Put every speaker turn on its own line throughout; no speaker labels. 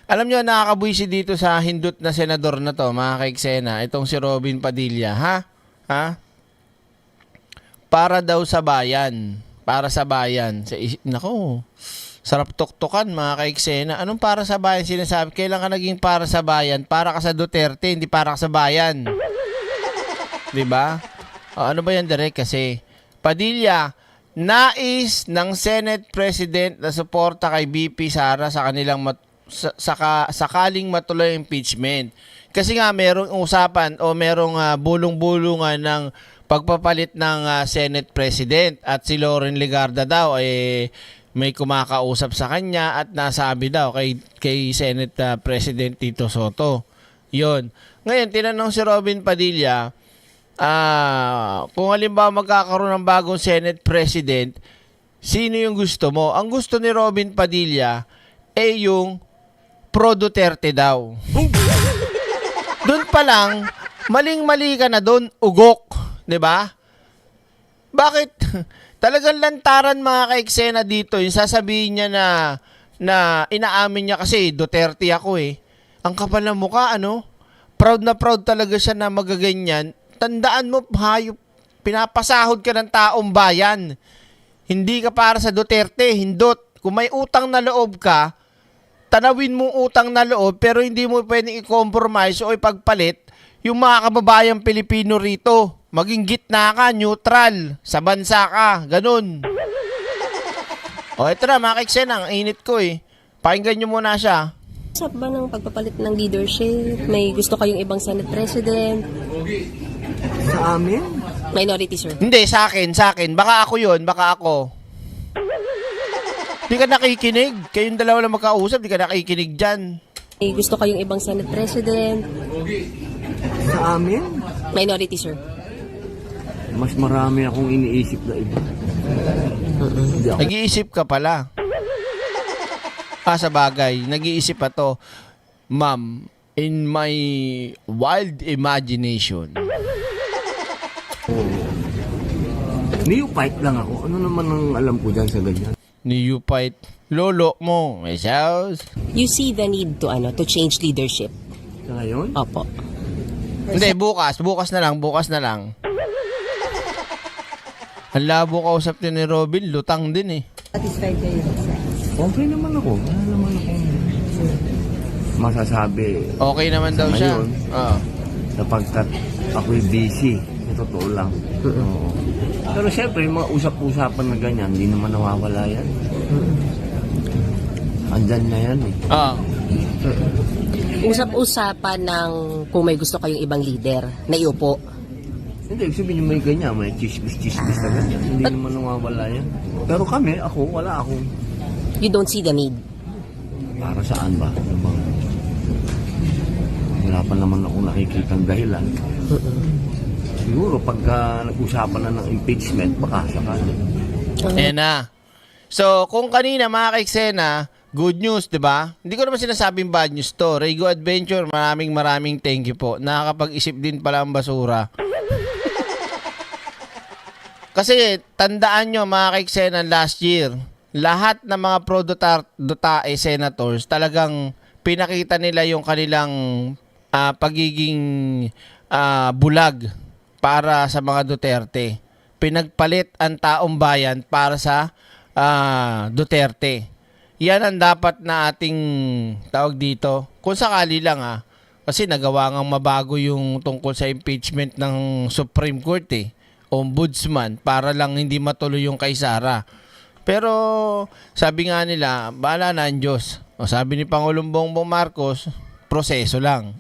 Alam nyo, nakakabuisi dito sa hindot na senador na to, mga kaiksena, itong si Robin Padilla, ha? Ha? Para daw sa bayan. Para sa bayan. Nako, sarap tuktukan, mga kaiksena. Anong para sa bayan sinasabi? Kailan ka naging para sa bayan? Para ka sa Duterte, hindi para ka sa bayan. Diba? O, ano ba yan, direct? Kasi, Padilla, nais ng Senate President na suporta kay BP Sara sa kanilang sakaling matuloy impeachment. Kasi nga merong usapan o merong bulong-bulungan ng pagpapalit ng Senate President at si Loren Legarda daw may kumakausap sa kanya at nasabi daw kay Senate President Tito Soto. Yon. Ngayon, tinanong si Robin Padilla, kung halimbawa magkakaroon ng bagong Senate President, sino yung gusto mo? Ang gusto ni Robin Padilla yung pro Duterte daw. Doon pa lang, maling-mali ka na doon, ugok. 'Di ba? Bakit? Talagang lantaran mga kaiksena dito. Yung sasabihin niya na inaamin niya kasi Duterte ako eh. Ang kapal ng mukha, ano? Proud na proud talaga siya na magaganyan. Tandaan mo, hayop, pinapasahod ka ng taong bayan. Hindi ka para sa Duterte, hindot. Kung may utang na loob ka, tanawin mo utang na loob pero hindi mo pwedeng i-compromise o ipagpalit yung mga kababayang Pilipino rito. Maging gitna ka, neutral, sa bansa ka, ganun. O ito na, mga kaiksena, ang init ko eh. Pakinggan nyo muna siya.
Usap ba ng pagpapalit ng leadership? May gusto kayong ibang Senate President?
Sa amin?
Minority, sir.
Hindi, sa akin. Baka ako yun, baka ako. Di ka nakikinig. Kayong dalawa lang magkausap, di ka nakikinig dyan.
May gusto kayong ibang Senate President?
Sa amin?
Minority, sir.
Mas marami akong iniisip na iba. Hindi ako.
Nag-iisip ka pala. Sa bagay, nag-iisip pa to. Ma'am, in my wild imagination.
Neophyte lang ako. Ano naman ang alam ko dyan sa ganyan?
Neophyte. Lolo mo. May sauce.
You see the need to change leadership?
Sa ngayon?
Opo.
Hindi, bukas. Bukas na lang. Ang labo kausap din ni Robin, lutang din eh.
Satisfied kayo, sir?
Okay naman ako. Wala naman ako masasabi.
Okay naman daw siya.
Ngayon,
Oo.
sapagkat ako'y busy. Sa totoo lang. Oo. Pero siyempre, yung mga usap-usapan na ganyan, hindi naman nawawala yan. Andyan na yan eh.
Oo.
Usap-usapan ng kung may gusto kayong ibang leader na iupo.
Hindi, ibig sabihin yung may ganyan, may chismis na ganyan. Hindi naman nawawala yan. Pero kami, wala akong.
You don't see the need.
Para saan ba? Ano bang? Wala pa naman ako nakikitang dahilan. Siguro pagka nag-usapan na ng impeachment, baka sakali.
Ayan na. So, kung kanina mga kaiksena, good news, di ba? Hindi ko naman sinasabing bad news to. Raygo Adventure, maraming thank you po. Nakakapag-isip din pala ang basura. Kasi, tandaan nyo mga kaiksena last year, lahat ng mga pro-Dutae senators, talagang pinakita nila yung kanilang pagiging bulag para sa mga Duterte. Pinagpalit ang taong bayan para sa Duterte. Yan ang dapat na ating tawag dito. Kung sakali lang kasi nagawa ngang mabago yung tungkol sa impeachment ng Supreme Court Ombudsman para lang hindi matuloy yung kay Sara. Pero sabi nga nila, bahala na ang Diyos. O, sabi ni Pangulong Bongbong Marcos, proseso lang.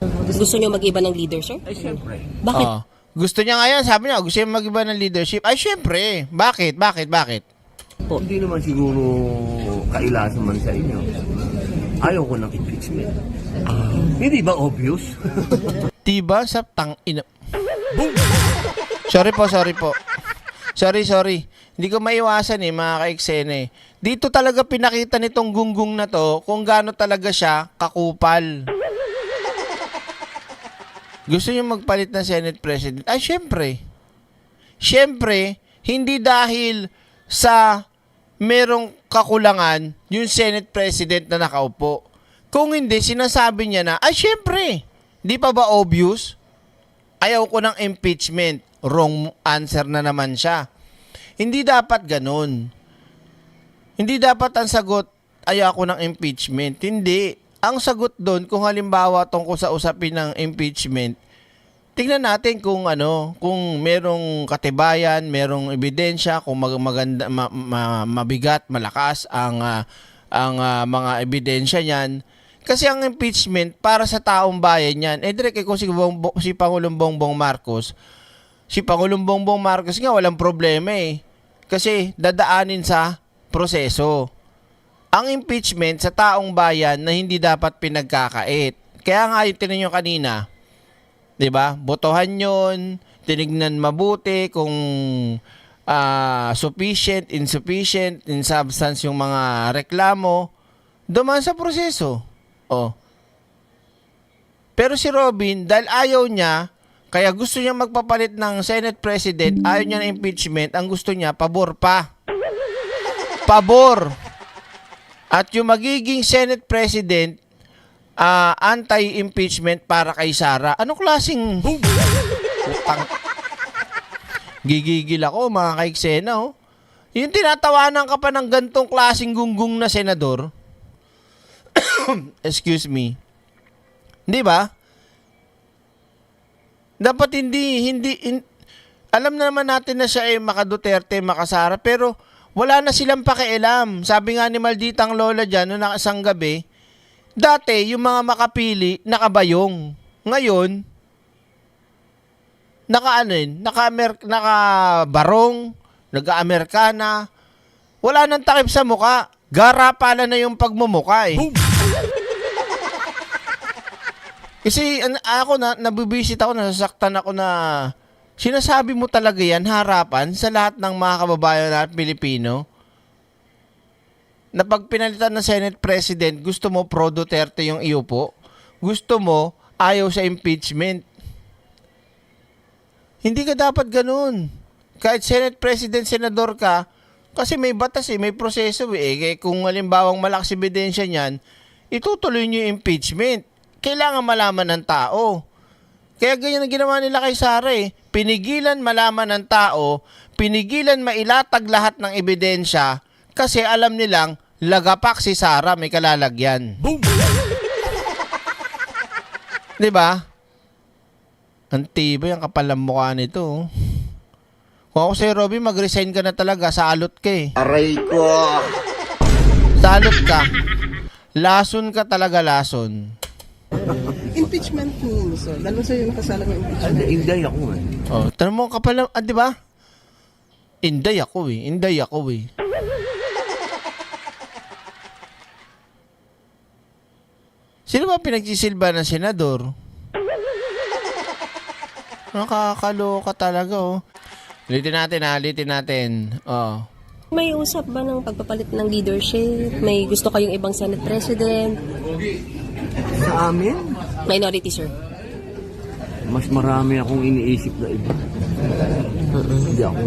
Gusto nyo mag-iba ng leader, sir?
Ay, siyempre.
Bakit?
Gusto niya ngayon, sabi niya, gusto niya mag-iba ng leadership. Ay, syempre. Bakit?
Hindi naman siguro kailasan man sa inyo. Ayaw ko ng impeachment. Hindi ba obvious?
Diba sa tang-ina? Sorry po. Sorry. Hindi ko maiwasan mga kaiksene. Dito talaga pinakita nitong gunggong na to kung gaano talaga siya kakupal. Gusto niyo magpalit ng Senate President? Ay, syempre. Syempre, hindi dahil sa merong kakulangan yung Senate President na nakaupo. Kung hindi, sinasabi niya na, ay syempre, di pa ba obvious? Ayaw ko ng impeachment. Wrong answer na naman siya. Hindi dapat ganun. Hindi dapat ang sagot, ayaw ko ng impeachment. Hindi. Ang sagot doon, kung halimbawa tungkol sa usapin ng impeachment, tingnan natin kung kung merong katibayan, merong ebidensya, kung maganda, mabigat, malakas ang mga ebidensya niyan. Kasi ang impeachment para sa taong bayan yan. Direk, kung si Pangulong Bongbong Marcos, nga walang problema eh. Kasi dadaanin sa proseso. Ang impeachment sa taong bayan na hindi dapat pinagkakait. Kaya nga yung tinan nyo kanina, 'di ba? Botohan 'yon, tinignan mabuti kung sufficient, insufficient, in substance yung mga reklamo, dumaan sa proseso. Oh. Pero si Robin, dahil ayaw niya, kaya gusto niya magpapalit ng Senate President, ayaw niya ng impeachment, ang gusto niya, pabor pa. Pabor. At yung magiging Senate President, anti-impeachment para kay Sara. Anong klaseng utang? Gigigil ako, mga kaiksena, oh. Yung tinatawanan ka pa ng gantong klaseng gunggong na senador. Excuse me. Di ba? Dapat alam na naman natin na siya ay maka-Duterte, maka-Sara, pero wala na silang pakialam. Sabi nga ni Malditang Lola dyan, noong isang gabi, dati, yung mga makapili, nakabayong. Ngayon, nakabarong, nag-Amerikana, wala nang takip sa muka. Gara pala na yung pagmumuka eh. Kasi nabibisit ako, nasasaktan ako na sinasabi mo talaga yan harapan sa lahat ng mga kababayan natin Pilipino na pag pinalitan ng Senate President, gusto mo pro Duterte yung iupo, gusto mo ayaw sa impeachment. Hindi ka dapat ganun. Kahit Senate President, Senador ka, kasi may batas may proseso kung halimbawang malakas ebidensya niyan, itutuloy niyo yung impeachment. Kailangan malaman ng tao. Kaya ganyan ang ginawa nila kay Sara Pinigilan malaman ng tao, pinigilan mailatag lahat ng ebidensya kasi alam nilang lagapak si Sara, may kalalagyan. Boom! Diba? Ang tibay, ang kapal ng mukha nito. Kung ako sa'yo, Robby, mag-resign ka na talaga. Salot ka eh.
Aray ko!
Salot ka. Lason ka talaga, lason.
Impeachment means, lalo sa'yo nakasalang ng impeachment.
Inday ako eh.
Oh, tanong mo kapal, di ba? Inday ako eh. Sino ba pinagsisilba ng senador? Nakakaloka talaga oh. Litin natin. Oh.
May usap ba ng pagpapalit ng leadership? May gusto kayong ibang Senate President?
Sa amin,
Minority, sir.
mas marami akong iniisip na iba. Hindi ako...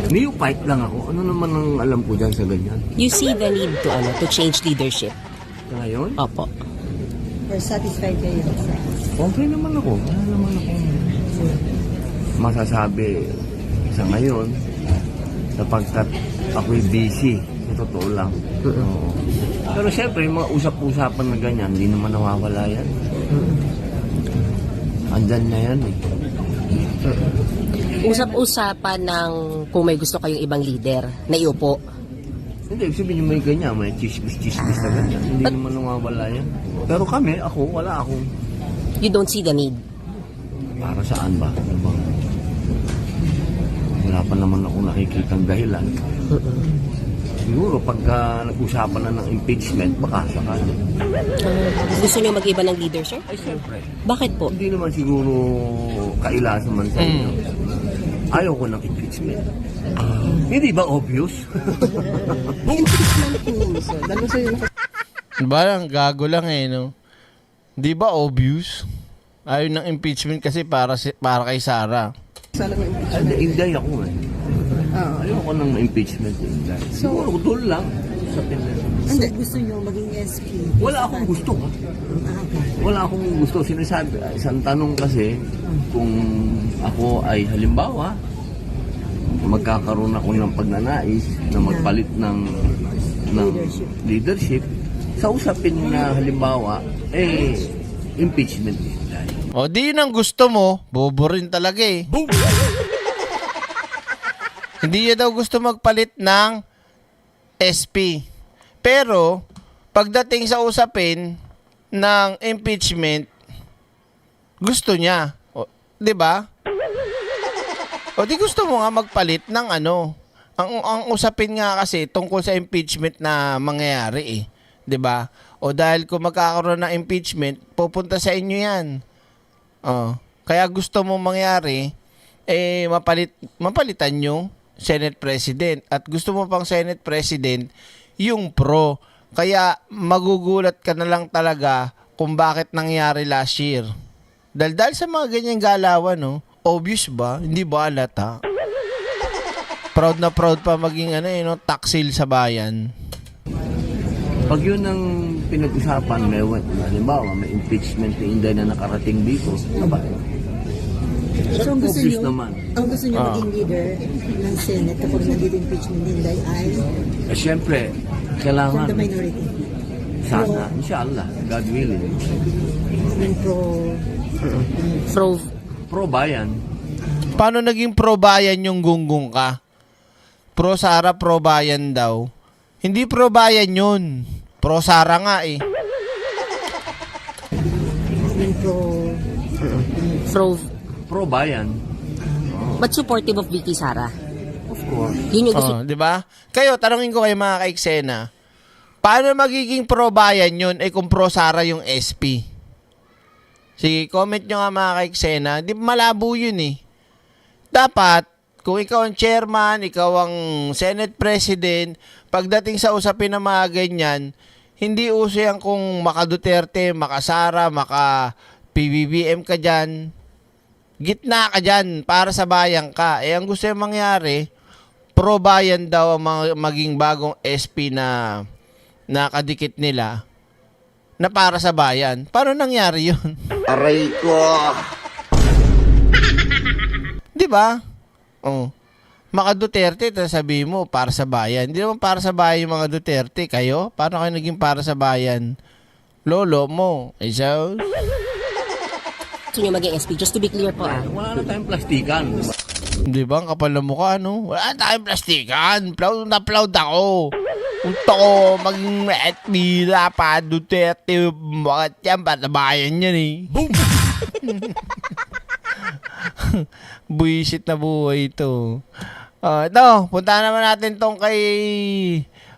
Neophyte lang ako. Ano naman ang alam ko dyan sa ganyan?
You see the need to change leadership?
Ngayon?
Opo.
Or satisfied kayo?
Okay naman ako. Wala naman ako masasabi sa ngayon sapagkat ako'y busy. Sa totoo lang. Oo. Pero siyempre, yung mga usap-usapan na ganyan, hindi naman nawawala yan. Andyan na yan eh.
Usap-usapan ng kung may gusto kayong ibang leader na iupo.
Hindi, sabihin nyo may ganyan, may chismis na ganyan. Hindi naman nawawala yan. Pero kami, wala akong...
You don't see the need.
Para saan ba? Ano bang... Wala pa naman ako nakikitang dahilan. Siguro pagka nag-usapan na ng impeachment, baka sakali.
Gusto niyo mag-iba ng leader, sir?
Ay, siyempre.
Bakit po?
Hindi naman siguro kailasan man sa inyo. Ayaw ko ng impeachment. Hindi ba obvious?
Impeachment means, lalo sa'yo
Diba lang, gago lang no? Di ba obvious? Ayaw ng impeachment kasi para kay Sara.
nakasalang ng impeachment.
Inday ako eh. Ayaw ko ng impeachment. Siguro doon lang sa Pilipinas.
Hindi.
gusto nyo maging SP?
Wala akong gusto. Wala akong gusto. Sinasabi, isang tanong kasi, kung ako ay halimbawa, magkakaroon ako ng pagnanais na magpalit ng leadership, sa usapin na halimbawa, impeachment is dahil.
O di yun ang gusto mo, bobo rin talaga eh. Hindi niya daw gusto magpalit ng SP. Pero, pagdating sa usapin ng impeachment, gusto niya. O, di ba? O di gusto mo nga magpalit ng ano. Ang usapin nga kasi tungkol sa impeachment na mangyayari eh. 'Di ba? O dahil kung magkakaroon ng impeachment, pupunta sa inyo 'yan. Kaya gusto mo mangyari mapalitan yung Senate President at gusto mo pang Senate President yung pro. Kaya magugulat ka na lang talaga kung bakit nangyari last year. Dahil sa mga ganyang galawan, no? Obvious ba? Hindi ba halata? Proud na proud pa maging taksil sa bayan.
Pag yun ang pinag-usapan, halimbawa, may impeachment ni Inday na nakarating dito, aba,
So, ang gusto
obvious
nyo,
naman.
maging leader ng Senate kapag nandito impeachment ni Inday ay
Siyempre,
from
kailangan,
the minority.
sana, inshallah, God willing,
Yung
pro-bayan.
Paano naging pro-bayan yung gunggong ka? Pro-Sara, pro-bayan daw. Hindi pro-bayan yun. Pro-Sara nga eh.
Pro-bayan,
But supportive of Vicky Sara.
of course.
Yun yung gusto.
Di ba? Kayo, tanongin ko kayo mga kaiksena, paano magiging pro-bayan yun kung pro-Sara yung SP? Sige, comment nyo nga mga kaiksena. Di malabo yun eh. Dapat, kung ikaw ang chairman, ikaw ang Senate President, pagdating sa usapin ng mga ganyan, hindi uso yan kung maka-Duterte, maka-Sara, maka-PBBM ka dyan. Gitna ka dyan, para sa bayan ka. Ang gusto yung mangyari, pro-bayan daw ang maging bagong SP na nakadikit nila na para sa bayan. Paano nangyari yun?
Aray ko!
Di ba? Oh. Maka Duterte, sabi mo, para sa bayan. Hindi naman para sa bayan yung mga Duterte. Kayo? Paano kayo naging para sa bayan? Lolo mo. So?
Gusto nyo maging SP. Just to be clear po
Wala na tayong plastikan.
Di ba? Ang kapal na mukha, no? Wala tayong plastikan. Proud na proud ako. Gusto ko maging nila pa Duterte. Bakit yan? Para sa bayan yan eh. Boom! Buisit na buhay ito. Ito, punta naman natin tong kay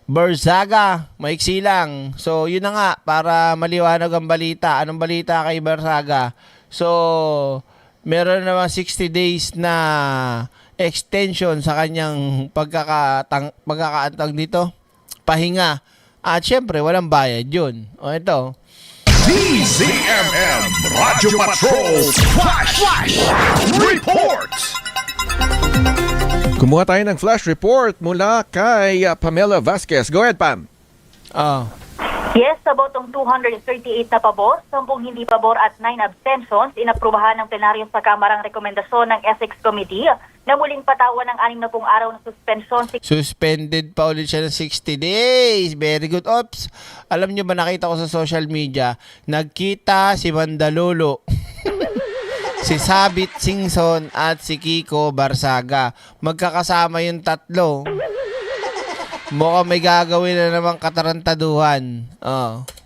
Barzaga. Maiksi lang. So, yun na nga, para maliwanag ang balita. Anong balita kay Barzaga? So, meron naman 60 days na extension sa kanyang pagkakaantag dito. Pahinga. At syempre, walang bayad yun. O, ito.
DZMM Radyo Patrol Flash Reports. Kumuha tayo ng flash report mula kay Pamela Vasquez. Go ahead, Pam.
Yes, sa botong 238 na pabor, 10 hindi pabor at 9 abstentions, inaprubahan ng plenaryo sa Kamarang rekomendasyon ng Ethics Committee na muling patawan ng 60 araw na suspensyon.
Suspended pa ulit siya ng 60 days. Very good. Ops. Alam nyo ba, nakita ko sa social media, nagkita si Mandalolo, si Sabit Singson at si Kiko Barzaga. Magkakasama yung tatlo. Mukhang may gagawin na namang katarantaduhan.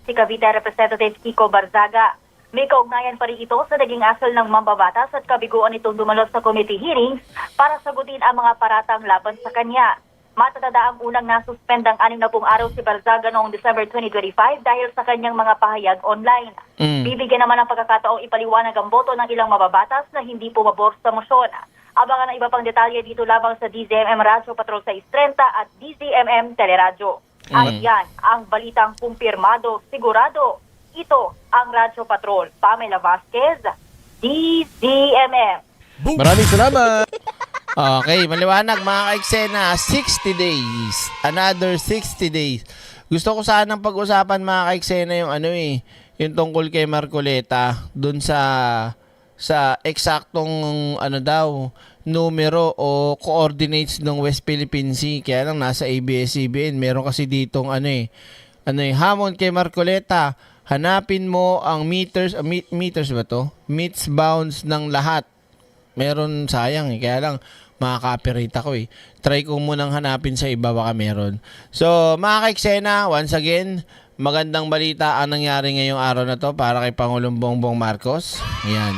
Si Cavite Representative Kiko Barzaga, may kaugnayan pa rin ito sa naging asal ng mambabatas at kabiguan itong dumalot sa committee hearings para sagutin ang mga paratang laban sa kanya. Matatanda ang unang nasuspend ang 60 araw si Barzaga noong December 2025 dahil sa kanyang mga pahayag online. Bibigyan naman ng pagkakataong ipaliwanag ang boto ng ilang mababatas na hindi pumabor sa mosyon. Abangan ang iba pang detalye dito lamang sa DZMM Radyo Patrol 630 at DZMM Teleradyo. At yan ang balitang kumpirmado, sigurado. Ito ang Radyo Patrol. Pamela Vasquez, DZMM.
Maraming salamat.
Okay, maliwanag mga kaiksena. 60 days. Another 60 days. Gusto ko sanang pag-usapan mga kaiksena yung yung tungkol kay Marcoleta dun sa eksaktong numero o coordinates ng West Philippine Sea. Kaya lang nasa ABS-CBN. Meron kasi ditong hamon kay Marcoleta. Hanapin mo ang meters ba to? Meets bounds ng lahat. Meron, sayang kaya lang makaka-copyright ako Try ko munang hanapin sa iba, baka meron. So mga kaiksena, once again, magandang balita ang nangyari ngayong araw na to para kay Pangulong Bongbong Marcos. Ayan.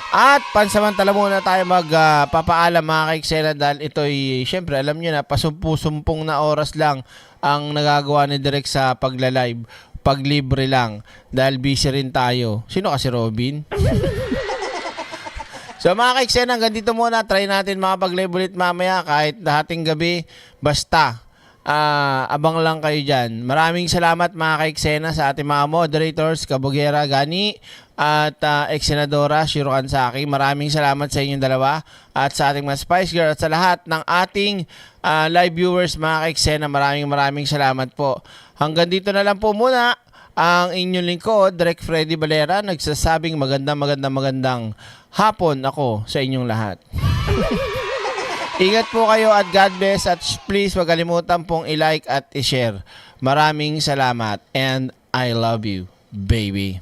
At pansamantala muna tayo magpapaalam mga kaiksena dahil ito'y, syempre alam nyo na, pasumpu-sumpong na oras lang ang nagagawa ni Direk sa pagla-live. Paglibre lang dahil busy rin tayo. Sino kasi Robin? So mga kaiksena, hanggang dito muna. Try natin makapag-live ulit mamaya kahit dahating gabi. Basta, abang lang kayo dyan. Maraming salamat mga kaiksena sa ating mga moderators, Kabugera, Gani, at ex-senadora, Shiro Kansaki. Maraming salamat sa inyong dalawa at sa ating mga Spice Girl at sa lahat ng ating live viewers mga kaiksena. Maraming salamat po. Hanggang dito na lang po muna ang inyong lingkod, Direk Freddy Valera, nagsasabing magandang hapon ako sa inyong lahat. Ingat po kayo at God bless at please wag kalimutan pong i-like at i-share. Maraming salamat and I love you, baby.